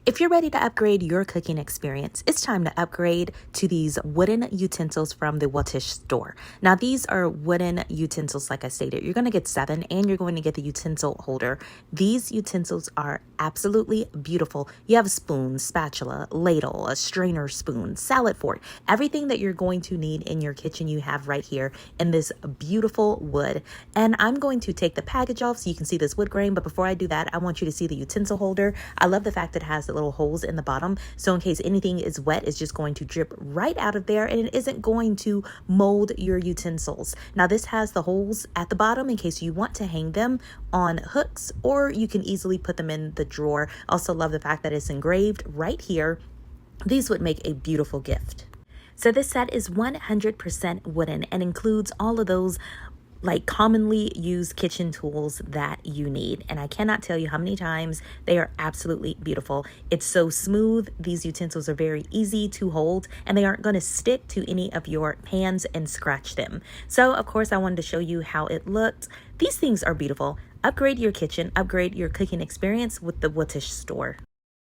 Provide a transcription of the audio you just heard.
If you're ready to upgrade your cooking experience, it's time to upgrade to these wooden utensils from the WOTTISH store. Now, these are wooden utensils, like I stated. You're going to get 7, and you're going to get the utensil holder. These utensils are absolutely beautiful. You have a spoon, spatula, ladle, a strainer spoon, salad fork. Everything that you're going to need in your kitchen you have right here in this beautiful wood. And I'm going to take the package off so you can see this wood grain. But before I do that, I want you to see the utensil holder. I love the fact that it has the little holes in the bottom, so in case anything is wet, it's just going to drip right out of there, and it isn't going to mold your utensils. Now, this has the holes at the bottom in case you want to hang them on hooks, or you can easily put them in the drawer. Also love the fact that it's engraved right here. These would make a beautiful gift. So this set is 100% wooden and includes all of those commonly used kitchen tools that you need. And I cannot tell you how many times they are absolutely beautiful. It's so smooth. These utensils are very easy to hold, and they aren't going to stick to any of your pans and scratch them. So of course I wanted to show you how it looked. These things are beautiful. Upgrade your kitchen, upgrade your cooking experience with the WOTTISH store.